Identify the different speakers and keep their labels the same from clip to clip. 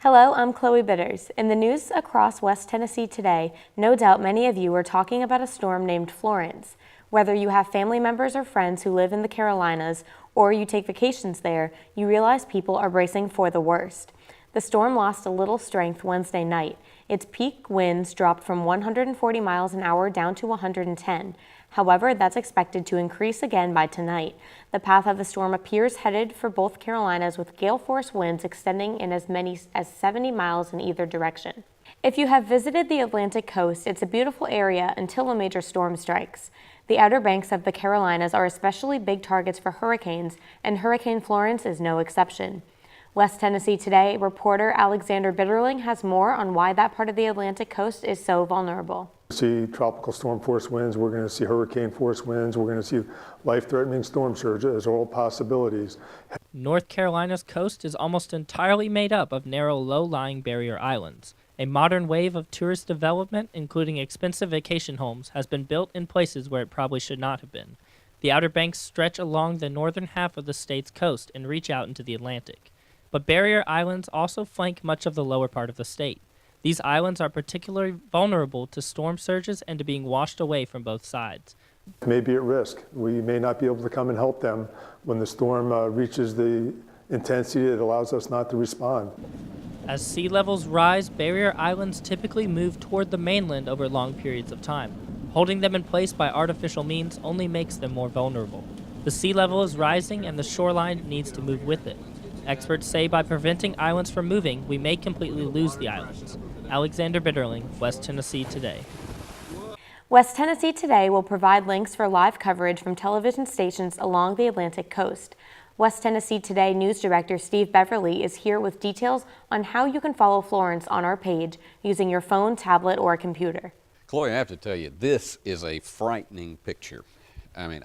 Speaker 1: Hello, I'm Chloe Bitters. In the news across West Tennessee today, no doubt many of you are talking about a storm named Florence. Whether you have family members or friends who live in the Carolinas or you take vacations there, you realize people are bracing for the worst. The storm lost a little strength Wednesday night. Its peak winds dropped from 140 miles an hour down to 110. However, that's expected to increase again by tonight. The path of the storm appears headed for both Carolinas, with gale-force winds extending in as many as 70 miles in either direction. If you have visited the Atlantic coast, it's a beautiful area until a major storm strikes. The Outer Banks of the Carolinas are especially big targets for hurricanes, and Hurricane Florence is no exception. West Tennessee Today reporter Alexander Bitterling has more on why that part of the Atlantic coast is so vulnerable.
Speaker 2: See tropical storm force winds, we're going to see hurricane force winds, we're going to see life-threatening storm surges, all possibilities.
Speaker 3: North Carolina's coast is almost entirely made up of narrow, low-lying barrier islands. A modern wave of tourist development, including expensive vacation homes, has been built in places where it probably should not have been. The Outer Banks stretch along the northern half of the state's coast and reach out into the Atlantic. But barrier islands also flank much of the lower part of the state. These islands are particularly vulnerable to storm surges and to being washed away from both sides.
Speaker 2: May be at risk. We may not be able to come and help them when the storm reaches the intensity that allows us not to respond.
Speaker 3: As sea levels rise, barrier islands typically move toward the mainland over long periods of time. Holding them in place by artificial means only makes them more vulnerable. The sea level is rising and the shoreline needs to move with it. Experts say by preventing islands from moving, we may completely lose the islands. Alexander Bitterling, West Tennessee Today.
Speaker 1: West Tennessee Today will provide links for live coverage from television stations along the Atlantic coast. West Tennessee Today News Director Steve Beverly is here with details on how you can follow Florence on our page using your phone, tablet, or computer.
Speaker 4: Chloe, I have to tell you, this is a frightening picture. I mean,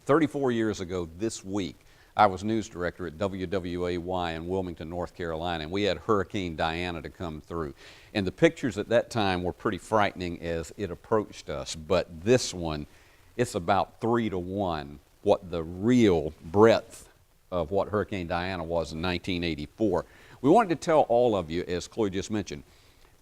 Speaker 4: 34 years ago this week, I was news director at WWAY in Wilmington, North Carolina, and we had Hurricane Diana to come through. And the pictures at that time were pretty frightening as it approached us. But this one, it's about 3-to-1 what the real breadth of what Hurricane Diana was in 1984. We wanted to tell all of you, as Chloe just mentioned,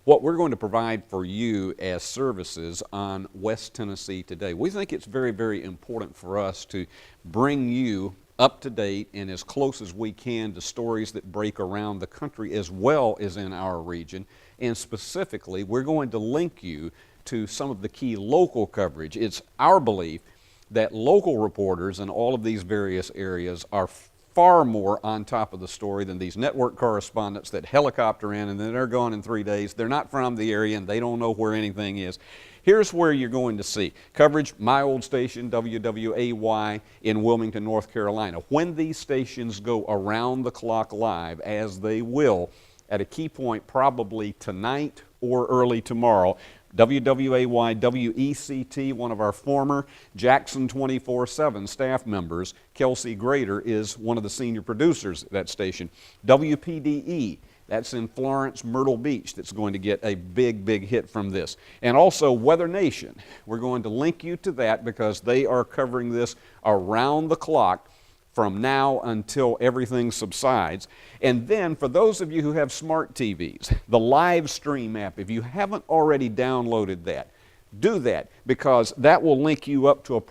Speaker 4: what we're going to provide for you as services on West Tennessee Today. We think it's very, very important for us to bring you up to date and as close as we can to stories that break around the country as well as in our region. And specifically, we're going to link you to some of the key local coverage. It's our belief that local reporters in all of these various areas are far more on top of the story than these network correspondents that helicopter in and then they're gone in 3 days. They're not from the area and they don't know where anything is. Here's where you're going to see coverage, my old station, WWAY in Wilmington, North Carolina. When these stations go around the clock live, as they will, at a key point probably tonight or early tomorrow, WWAY WECT, one of our former Jackson 24/7 staff members, Kelsey Grader, is one of the senior producers at that station. WPDE, that's in Florence, Myrtle Beach, that's going to get a big, big hit from this. And also Weather Nation. We're going to link you to that because they are covering this around the clock from now until everything subsides. And then for those of you who have smart TVs, the live stream app, if you haven't already downloaded that, do that because that will link you up to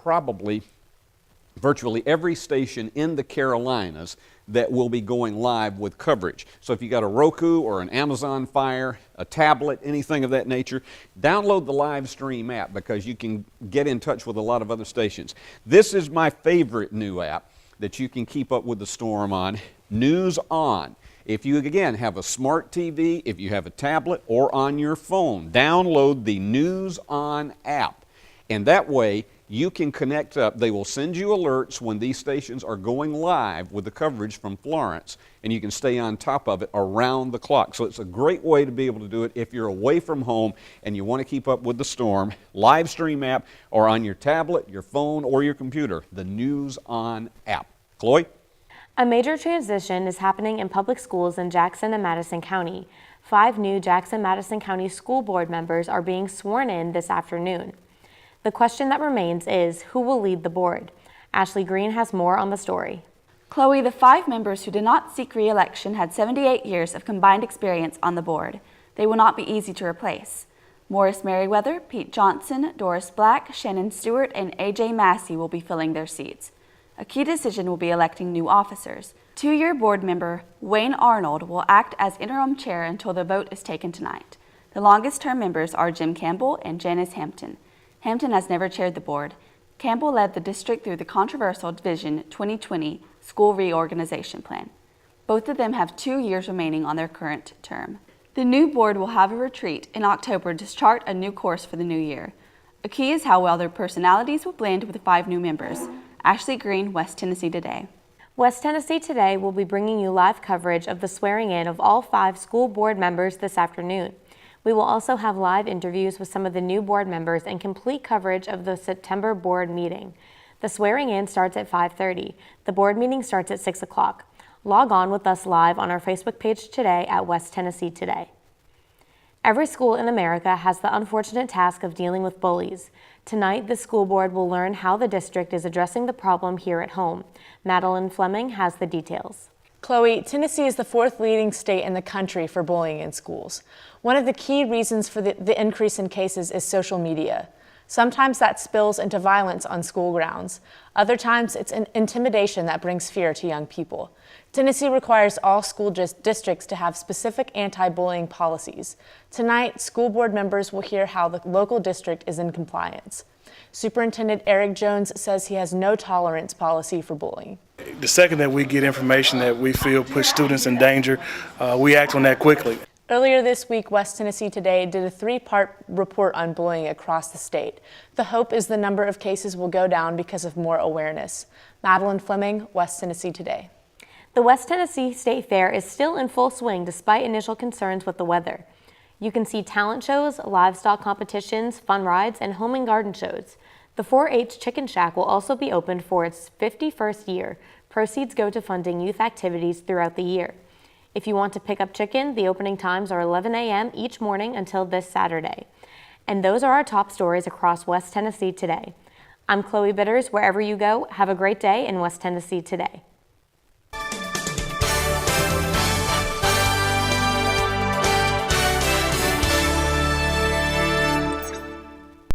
Speaker 4: virtually every station in the Carolinas that will be going live with coverage. So if you got a Roku or an Amazon Fire, a tablet, anything of that nature, download the live stream app because you can get in touch with a lot of other stations. This is my favorite new app that you can keep up with the storm on, News On. If you, again, have a smart TV, if you have a tablet, or on your phone, download the News On app. And that way, you can connect up. They will send you alerts when these stations are going live with the coverage from Florence, and you can stay on top of it around the clock. So it's a great way to be able to do it if you're away from home and you want to keep up with the storm. Live stream app or on your tablet, your phone, or your computer, the News On app. Chloe?
Speaker 1: A major transition is happening in public schools in Jackson and Madison County. 5 new Jackson-Madison County school board members are being sworn in this afternoon. The question that remains is, who will lead the board? Ashley Green has more on the story.
Speaker 5: Chloe, the 5 members who did not seek re-election had 78 years of combined experience on the board. They will not be easy to replace. Morris Merriweather, Pete Johnson, Doris Black, Shannon Stewart, and A.J. Massey will be filling their seats. A key decision will be electing new officers. 2-year board member Wayne Arnold will act as interim chair until the vote is taken tonight. The longest-term members are Jim Campbell and Janice Hampton. Hampton has never chaired the board. Campbell led the district through the controversial Vision 2020 school reorganization plan. Both of them have 2 years remaining on their current term. The new board will have a retreat in October to chart a new course for the new year. A key is how well their personalities will blend with the 5 new members. Ashley Green, West Tennessee Today.
Speaker 1: West Tennessee Today will be bringing you live coverage of the swearing in of all 5 school board members this afternoon. We will also have live interviews with some of the new board members and complete coverage of the September board meeting. The swearing in starts at 5:30. The board meeting starts at 6 o'clock. Log on with us live on our Facebook page today at West Tennessee Today. Every school in America has the unfortunate task of dealing with bullies. Tonight, the school board will learn how the district is addressing the problem here at home. Madeline Fleming has the details.
Speaker 6: Chloe, Tennessee is the 4th leading state in the country for bullying in schools. One of the key reasons for the increase in cases is social media. Sometimes that spills into violence on school grounds. Other times it's an intimidation that brings fear to young people. Tennessee requires all school districts to have specific anti-bullying policies. Tonight, school board members will hear how the local district is in compliance. Superintendent Eric Jones says he has no tolerance policy for bullying.
Speaker 7: The second that we get information that we feel puts students in danger, we act on that quickly.
Speaker 6: Earlier this week, West Tennessee Today did a 3-part report on bullying across the state. The hope is the number of cases will go down because of more awareness. Madeline Fleming, West Tennessee Today.
Speaker 1: The West Tennessee State Fair is still in full swing despite initial concerns with the weather. You can see talent shows, livestock competitions, fun rides, and home and garden shows. The 4-H Chicken Shack will also be opened for its 51st year. Proceeds go to funding youth activities throughout the year. If you want to pick up chicken, the opening times are 11 a.m. each morning until this Saturday. And those are our top stories across West Tennessee today. I'm Chloe Bitters. Wherever you go, have a great day in West Tennessee Today.